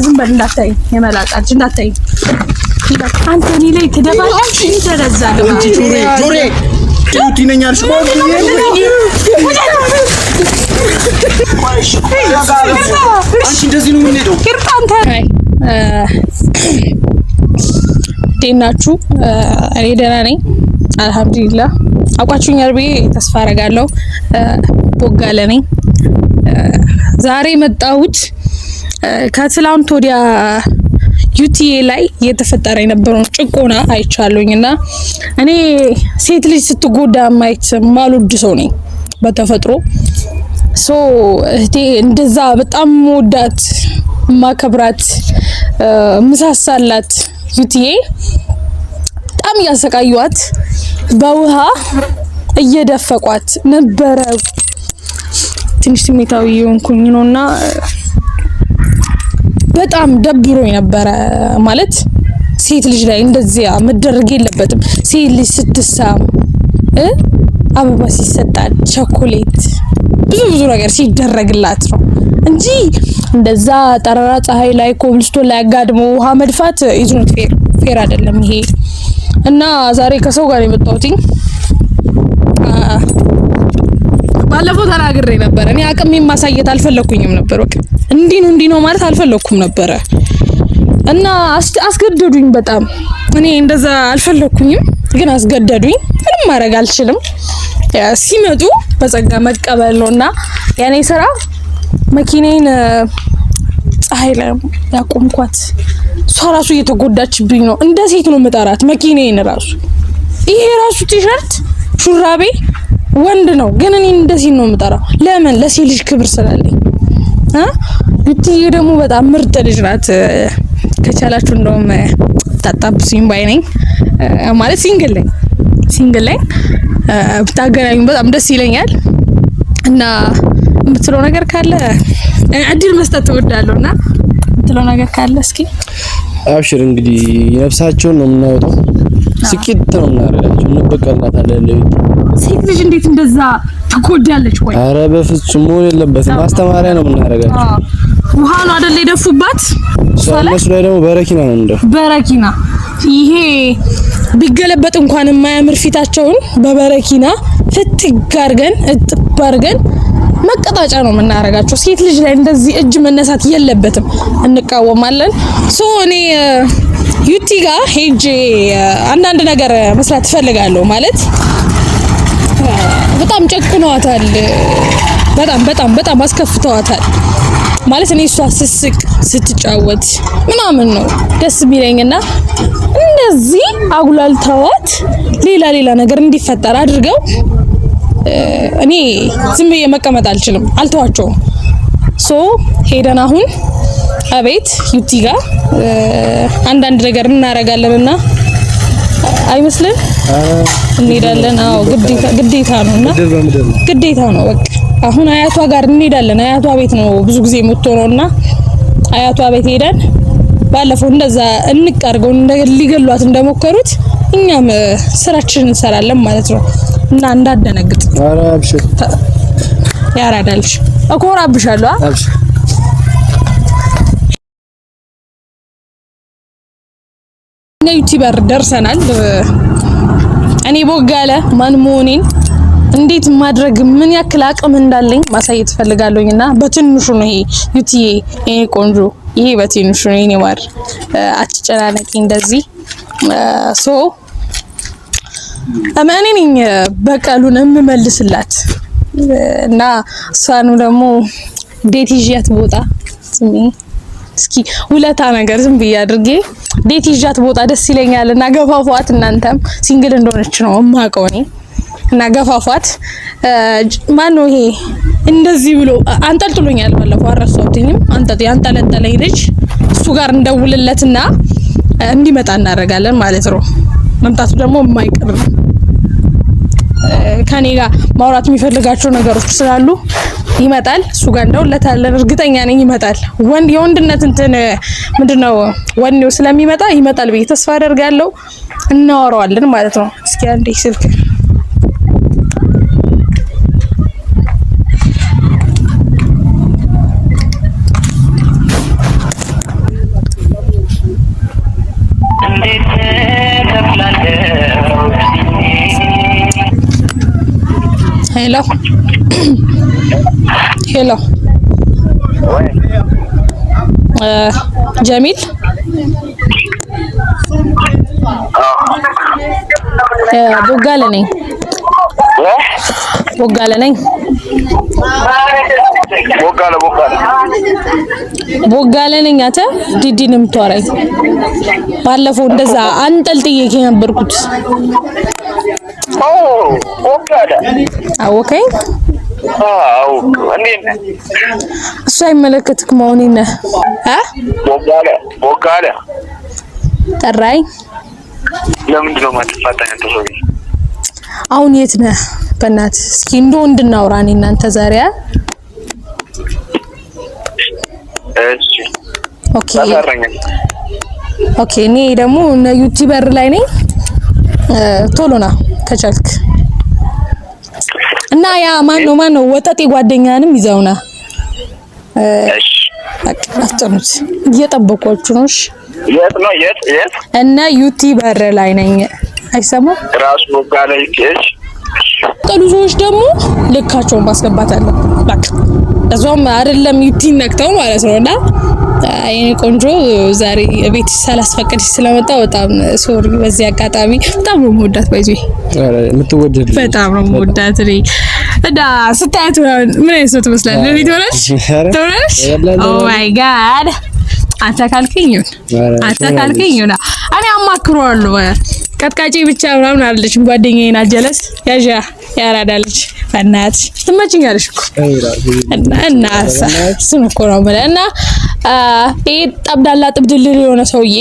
ዝም በል እንዳታይ የመላጣች እንዳታይ አንተ እኔ ላይ ተደባሽ ተረዛለህ እንጂ ጆሬ ዩቲነኛል ስፖርት አንቺ እንደዚህ ነው የምንሄደው ይርጣንተ ዴናችሁ እኔ ደህና ነኝ አልহামዱሊላህ አቋችሁኛል ብዬ ተስፋ አደርጋለሁ ቦጋለ ነኝ ዛሬ መጣሁት ከትላንት ወዲያ ዩቲኤ ላይ የተፈጠረ የነበረው ጭቆና አይቻለሁኝና እኔ ሴት ልጅ ስትጎዳ ማየት ማልወድ ሰው ነኝ በተፈጥሮ እህቴ እንደዛ በጣም ወዳት ማከብራት ምሳሳላት ዩቲኤ በጣም ያሰቃዩት በውሃ እየደፈቋት ነበረ ትንሽ ስሜታዊ ሆንኩኝ ነውና በጣም ደብሮኝ ነበረ ማለት ሴት ልጅ ላይ እንደዚያ መደረግ የለበትም ሴት ልጅ ስትሳም አበባ ሲሰጣት ቸኮሌት ብዙ ነገር ሲደረግላት ነው እንጂ እንደዛ ጠራራ ፀሐይ ላይ ኮብልስቶን ላይ አጋድሞ ውሃ መድፋት ኢዝኖት ፌር አይደለም ይሄ እና ዛሬ ከሰው ጋር የመጣሁት ባለፈው ተናግሬ ነበር እኔ አቅም ማሳየት አልፈለኩኝም ነበር በቃ እንዲህ ነው ማለት አልፈለኩም ነበር እና አስገደዱኝ በጣም እኔ እንደዛ አልፈለኩኝም ግን አስገደዱኝ ምንም ማድረግ አልችልም ሲመጡ በጸጋ መቀበል ነውና ያኔ ስራ መኪናዬን ፀሐይ ላይ ያቆምኳት እሷ ራሱ እየተጎዳችብኝ ነው እንደ ሴት ነው መጣራት መኪናዬን ራሱ ይሄ ራሱ ቲሸርት ሹራቤ ወንድ ነው ግን እኔ እንደ ሴት ነው መጣራው ለምን ለሴት ልጅ ክብር ስላለኝ ዩቲኤ ደግሞ በጣም ምርጥ ልጅ ናት ከቻላችሁ እንደውም ታጣብሱኝ ባይ ነኝ ማለት ሲንግል ላይ ብታገናኙ በጣም ደስ ይለኛል እና የምትለው ነገር ካለ እድል መስጠት እወዳለሁና የምትለው ነገር ካለ እስኪ አብሽር እንግዲህ ነፍሳቸውን ነው የምናወጣው ስቂት ነው እናደርጋቸው እንበቀላታለን ሴት ልጅ እንዴት እንደዛ ተጎዳለች ወይ አረ በፍጹም መሆን የለበትም ማስተማሪያ ነው የምናደርጋቸው ውሃ ነው አይደል የደፉባት እነሱ ላይ ደግሞ በረኪና ነው እንደው በረኪና ይሄ ቢገለበጥ እንኳን የማያምር ፊታቸውን በበረኪና ፍትግ አድርገን እጥብ አድርገን መቀጣጫ ነው የምናደርጋቸው ሴት ልጅ ላይ እንደዚህ እጅ መነሳት የለበትም እንቃወማለን እኔ ዩቲ ጋር ሄጄ አንዳንድ ነገር መስራት ፈልጋለሁ ማለት በጣም ጨክነዋታል በጣም አስከፍተዋታል ማለት እኔ እሷ ስስቅ ስትጫወት ምናምን ነው ደስ የሚለኝና እንደዚህ አጉላልተዋት ሌላ ነገር እንዲፈጠር አድርገው እኔ ዝም ብዬ መቀመጥ አልችልም አልተዋቸውም ሄደን አሁን አቤት ዩቲ ጋር አንዳንድ ነገር እናረጋለንና አይመስልም እንሄዳለን አዎ ግዴታ ነውና ግዴታ ነው በቃ አሁን አያቷ ጋር እንሄዳለን አያቷ ቤት ነው ብዙ ጊዜ የምትሆነውና አያቷ ቤት ሄደን ባለፈው እንደዛ እንቀርገው ሊገሏት እንደሞከሩት እኛም ስራችንን እንሰራለን ማለት ነው እና እንዳደነግጥ ኧረ አብሽር ያራዳልሽ እኮራብሻለሁ አብሽር ዩቲዩበር ደርሰናል እኔ ቦጋለ ማን መሆኔን እንዴት ማድረግ ምን ያክል አቅም እንዳለኝ ማሳየት ፈልጋለሁኝና በትንሹ ነው ይሄ ዩቲኤ ይሄ ቆንጆ ይሄ በትንሹ ነው እኔ ማር አትጨናነቂ እንደዚህ አማኔኝ በቀሉን እምመልስላት እና እሷኑ ደግሞ ዴት ይዣት ቦታ እስኪ ሁለታ ነገር ዝም ብዬ አድርጌ ዴት ይዣት ቦታ ደስ ይለኛልና ገፋፏት እናንተም ሲንግል እንደሆነች ነው ማቀው እኔ እና ገፋፏት ማን ነው ይሄ እንደዚህ ብሎ አንጠልጥሎኛል ባለፈው አረሳውትኝም አንጠለጠለኝ ልጅ እሱ ጋር እንደውልለትና እንዲመጣ እናደርጋለን ማለት ነው መምጣቱ ደግሞ የማይቀር ነው ከኔ ጋር ማውራት የሚፈልጋቸው ነገሮች ስላሉ ይመጣል እሱ ጋር እንደውለታለን እርግጠኛ ነኝ ይመጣል የወንድነት እንትን ምንድነው ወንዴው ስለሚመጣ ይመጣል ብዬ ተስፋ አደርጋለሁ እናወራዋለን ማለት ነው እስኪ አንዴ ስልክ ሄሎ ሄሎ ጀሚል ቦጋለ ነኝ ቦጋለ ነኝ አተ ዲዲንም ተወራይ ባለፈው እንደዛ አንጠልጥዬ ከነበርኩት ቦጋለ አወከኝ እሱ አይመለከትክም አሁን ጠራኝ ለምንድን ነው የማትፋታኝ አንተ ሰውዬ? አሁን የት ነህ? በእናትህ እስኪ እንደው እንድናወራ እኔ እናንተ ዛሬ እሺ ኦኬ እኔ ደግሞ ዩቲዩበር ላይ ነኝ ቶሎ ና ከቻልክ እና ያ ማን ነው ወጣጤ ጓደኛንም ይዘውና እሺ አፍጥኑት እየጠበኳችሁ ነው እሺ የት እና ዩቲዩበር ላይ ነኝ አይሰማም ራሱ ቦጋለ ይከሽ ቀሉ ሰዎች ደግሞ ልካቸውን ማስገባት አለ በቃ እዛውም አይደለም ዩቲዩብ ነክተው ማለት ነውና የኔ ቆንጆ ዛሬ ቤት ሳላስፈቅድ ስለመጣ በጣም ሶሪ በዚህ አጋጣሚ በጣም ነው የምወዳት ባይዙይ የምትወደድ በጣም ነው የምወዳት እኔ እዳ ስታያት ምን አይነት ትመስላለች ለኔ ኦ ማይ ጋድ አንተ ካልከኝ እኔ አማክረዋለሁ ቀጥቃጪ ብቻ ምናምን አለች ጓደኛዬ ናት ጀለስ ያዣ ያራዳለች ፈናት ትመጭኛለሽ እኮ እና እሱን እኮ ነው ማለት እና ጠብዳላ ጥብድል የሆነ ሰውዬ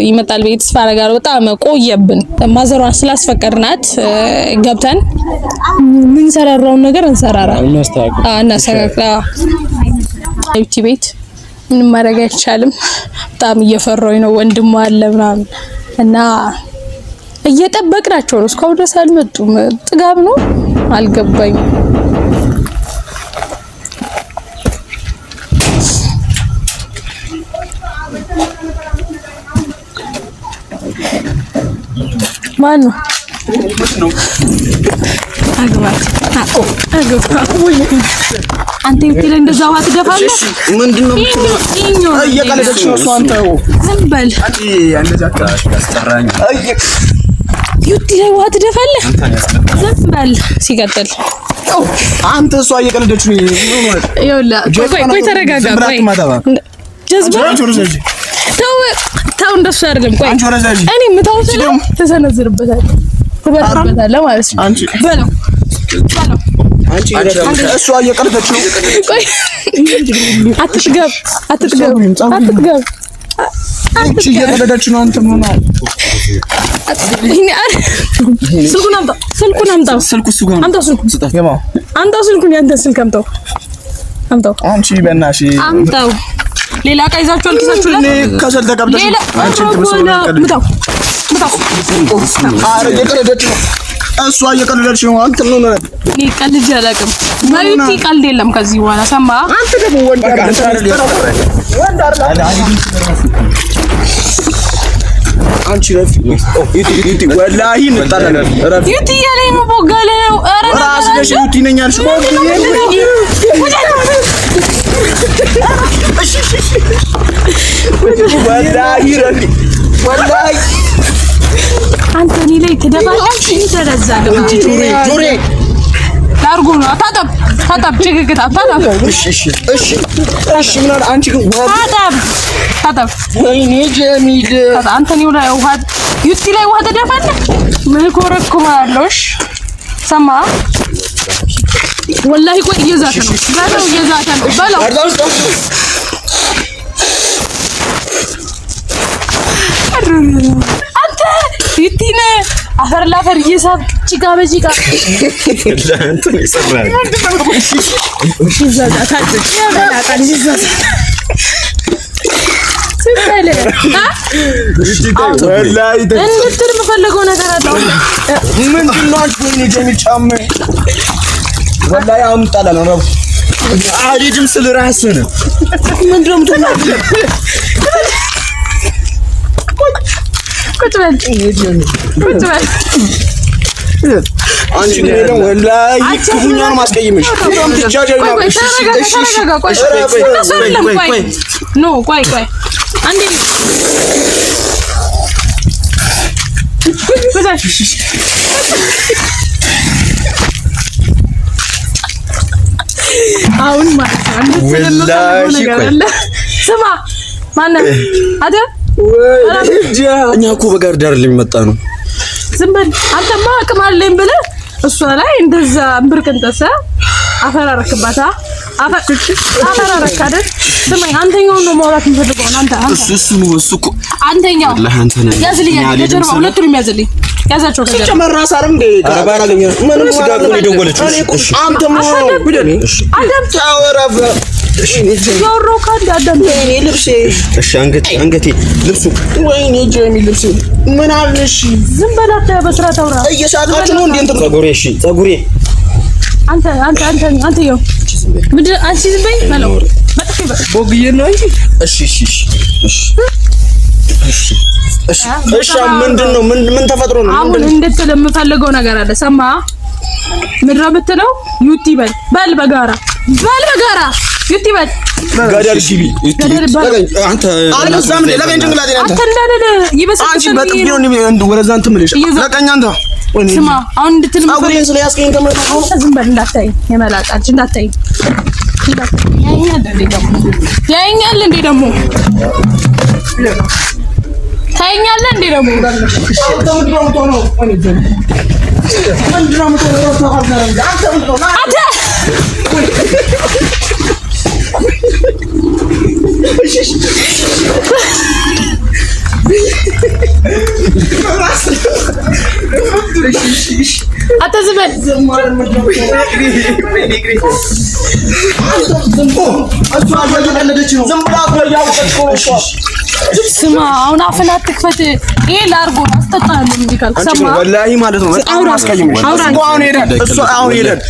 ይመጣል ቤት ተስፋ አደርጋለሁ በጣም ቆየብን ማዘሯን ስላስፈቀድናት ገብተን ምን ሰራራውን ነገር እናስተካክላ ቤት ምንም ማድረግ አይቻልም በጣም እየፈራሁኝ ነው ወንድሟ አለ ምናምን እና እየጠበቅናቸው ነው እስካሁን ድረስ አልመጡም ጥጋብ ነው አልገባኝም ማን ነው አግባት አንተ ይጥል እንደዛ ዋት ደፋለህ ምንድነው እየቀለደች ነው እሷ አንተ ዝም በል አንቺ እንደዛ ታስጠራኝ ዩቲ ላይ ዋት ደፋለህ ዝም በል ሲቀጥል አንተ እሷ እየቀለደች ነው ይኸውልህ ቆይ ተረጋጋ ቆይ ጀዝባ ተው እንደሱ አይደለም ቆይ እኔ ምታውስ ተሰነዝርበታለህ ትበርበታለህ ማለት ነው በለው አንቺ እሷ እየቀለደች ነው ቆይ አትጥገብ አንቺ እየቀለደች ነው አንተ ምን ነው ስልኩን አምጣው ስልኩ እሱ ጋር አምጣው ስልኩን ያንተ ስልክ አምጣው አንቺ በእናትሽ አምጣው ሌላ ቀይዛችሁ አልኪሳችሁ ላይ ከሰል ተቀብለሽ አንቺ ምታው አረ እየቀለደች ነው እሷ እየቀለደች ነው አንተ ምን ነው እኔ ቀልጅ አላውቅም ማዩቲ ቀልድ የለም ከዚህ በኋላ ሰማ አንተ ደግሞ ወንድ አይደል አንቺ ዩቲ ወላሂ እንጣላለን ዩቲ ያለኝ ቦጋለ ነው አረ ራስ ነሽ ዩቲ ነኝ አልሽ ወላሂ አንተኒ ላይ ተደባለሽ ተረዛለሁ እንጂ ጆሬ ታርጉ ነው ታጣብ ጭግግታ ታጣብ እሺ ምን አለ አንቺ ግን ታጣብ ወይኔ ጀሚል አንተኒ ላይ ውሃ ዩቲ ላይ ውሃ ተደፋለህ ምን ኮረኩማለሽ ሰማ ወላሂ ቆይ እየዛተ ነው በለው አንተ ዩቲነ አፈር ላፈር እየሳብ ጭቃ በጭቃ ለአንተ ነው ይሰራል እንድትል የምፈልገው ነገር አለ ምንድን ነው አንቺ ወይኔ ጀሚል ጫማ ወላሂ አምጣላ ነው አሪድም ስለ ራስህ ነው ምንድን ነው የምትናገር ቁጭ በል አንቺ ነው ወላሂ ክፉኛውን ማስቀይምሽ ትጃጃይ ነው ቆይ አንዴ አሁን ማለት ነው ወላሂ ስማ ማነው አደ እኛ እኮ በጋር ዳር ለሚመጣ ነው ዝም በል አንተማ አቅም አለኝ ብለህ እሷ ላይ እንደዛ ብርቅንጠሰ አፈራረክባታ አፈራረክ አይደል ስማኝ አንተኛው ነው ማውራት የምፈልገው አንተ እሱ እኮ አንተኛው ያዝልኝ ጀርባ ሁለቱንም ያዝልኝ ያዛቸው ከጀርባ ጨመራስ አይደል እንዴ ቀረባና ለኛ ምንም ስጋት ነው የደወለችው አንተም አንተም ታወራፈ ጆሮ ካንዳ አዳም እኔ ልብሴ እሺ አንገቴ ልብሱ ወይኔ ጀሚ ልብሴ ምን አለሽ ዝም በላት በስራት አውራ እየሳቃችሁ ነው እንዴ እንትን ጸጉሬ አንተ ይኸው ምንድን አንቺ ዝም በይ ማለት መጥፊ ቦግዬ ነው እንጂ እሺ ምንድነው ምን ተፈጥሮ ነው አሁን እንድትል የምፈልገው ነገር አለ ሰማ ምድረ ብትለው ዩቲ በል በጋራ ዩቲ በል ጋዳር ግቢ አንተ አልዛም ለቀኝ ጭንቅላቴ አንተ እንዳለ ይበስል አንቺ በጥፊ ነው ወደዛ እንትን ምልሽ ለቀኝ አንተ ስማ አሁን እንድትል አጉሬን ስለያስቀኝ ተመልካው ዝም በል እንዳታይ የመላጣች እንዳታይ ያኛል እንዴ ደግሞ ታኛለ እንዴ ደግሞ አተዝበል ስማ አሁን አፍን አትክፈት ይሄ ላርጎ አስተጣለሁ እንዴ ካልሰማ ወላሂ ማለት ነው በጣም አስቀይምሽ አሁን ሄደን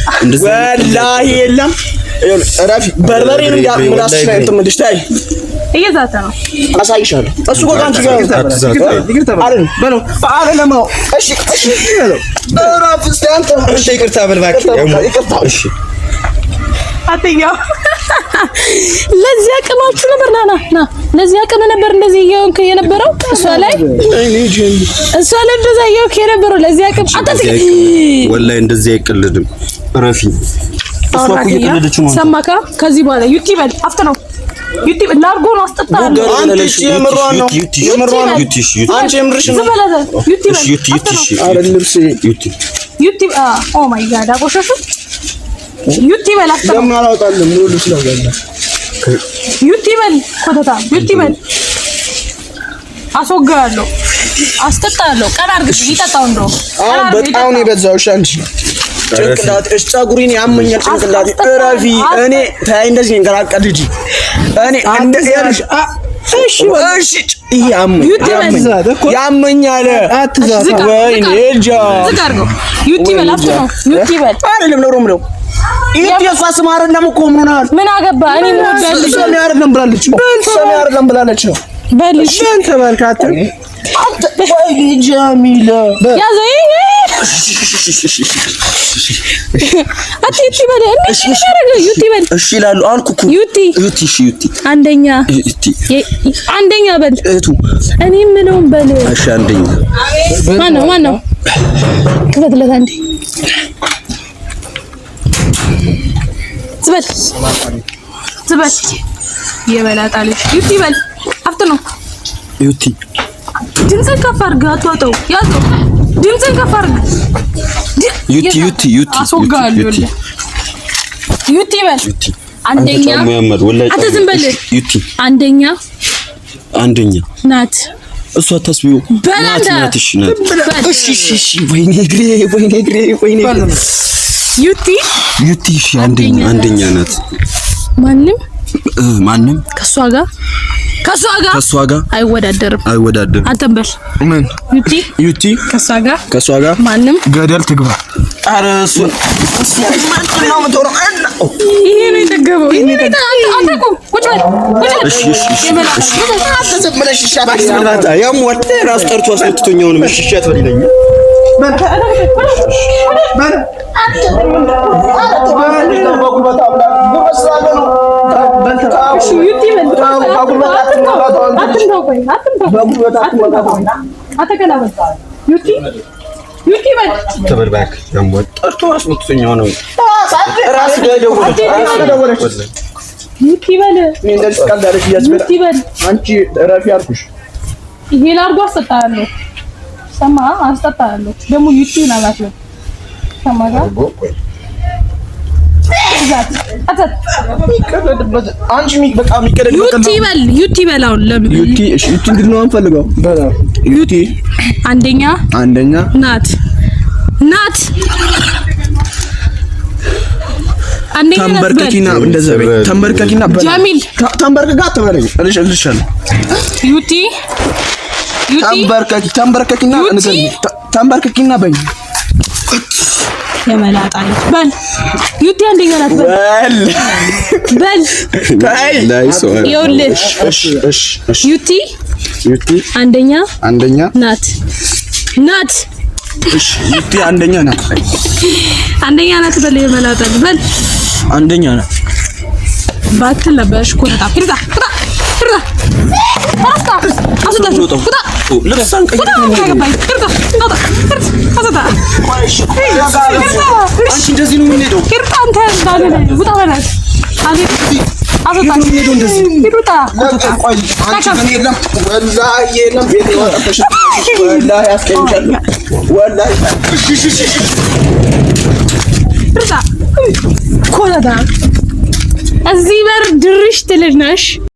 ወላሂ የለም ራፊ በርበሬን እንዳምላስ ላይ እንትምልሽ ታይ እየዛተ ነው አሳይሻለሁ እሱ ጋር አንቺ ጋር አይደል በለው ለማው እሺ በለው ራፍ ስታንተ እሺ ይቅርታ በል እባክህ እሺ አትኛው ለዚህ አቅማችሁ ነበር ና ለዚህ አቅም ነበር እንደዚህ ይየውክ የነበረው እሷ ላይ እንደዛ ይየውክ የነበረው ለዚህ አቅም አታጥቂ ወላሂ እንደዚህ አይቀልድም ረፊ እሷ እኮ እየቀለደች ነው ሰማካ ከዚህ በኋላ ዩቲ በል አፍተ ነው ዩቲ ላርጎ ነው አስጠጣለሁ አንቺ የምሯን ነው አንቺ የምርሽ ነው ዩቲ ኦ ማይ ጋድ አቆሸሹ ዩቲ በል አፍተ ነው ለምን አላወጣልም ሙሉ ስለገና ዩቲ በል ኮተታ ዩቲ በል አስወጋለሁ አስጠጣለሁ ቀና አድርግሽ ይጠጣው እንደው በጣም ነው የበዛው እሺ አንቺ ጭንቅላት ጸጉሬን ያመኛል ጭንቅላት እረፊ እኔ ታይ እንደዚህ እንገራቀል ልጅ እኔ እንደ ያርሽ እሺ ያመኛል አትዛታ ወይኔ ጃ ዝጋርገው ዩቲ በል አፍተ ነው ዩቲ በል አይደለም ነው ኢትዮጵያ ስም አይደለም እኮ ምን ሆናል ምን አገባ እኔ ሞጋልሽ ሰሚ አይደለም ብላለች ነው በልሽ ተመልካተ ወይ ጀሚላ ያዘይ አትይቲ በል እሺ ዩቲ በል እሺ ይላሉ አልኩኩ ዩቲ ዩቲ አንደኛ በል እቱ እኔ ምንም በል እሺ አንደኛ ማነው ክፈትለት አንዴ ዝበል የበላጣለሽ ዩቲ በል አፍጥ ነው ዩቲ ድምፅህን ከፍ አድርገህ አትወጣው ያዘው ድምፅህን ከፍ አድርገህ ዩቲ አስወጋለሁ ዩቲ በል አንደኛ አንተ ዝም በል ዩቲ አንደኛ ናት እሷ ታስቢው ናት እሺ ወይኔ ግሬ ዩቲ እሺ አንደኛ ናት ማንም ከሷ ጋር አይወዳደርም አንተም በል ምን ዩቲ ከሷ ጋር ማንም ገደል ትግባ ኧረ እሱ ነው የምትሆነው ይሄ ነው የተገበው አንተ ቁም ቁጭ በል እሺ ተዘምለሽ ሻባሽ ያም ወደ ራስ ጠርቶ አስመጥቶኛውን ምሽሻት በልኝ ይሄ ላርጎ አስጠጣለሁ። ሰማ አስጠጣለሁ ደግሞ ዩቲዩብ ናማት ነው። ሰማጋ ዩቲ በላው ለምን ዩቲ? እሺ ዩቲ እንግዲህ ነው አንፈልገው። ዩቲ አንደኛ ናት ተንበርከኪና እንደዛ በይ። ተንበርከኪና ጀሚል ተንበርከካ አትበለኝ። እልሻለሁ ዩቲ ተንበርከኪና እንትን ተንበርከኪና በይ። የመላጣ በል ዩቲ አንደኛ ናት በል ይኸውልህ። እሺ ዩቲ አንደኛ ናት። እሺ ዩቲ አንደኛ ናት በል። የመላጣ በል አንደኛ ናት ባትል ለበሽ ኩታ ፍርዳ እዚህ በር ድርሽ ትልሽ ነሽ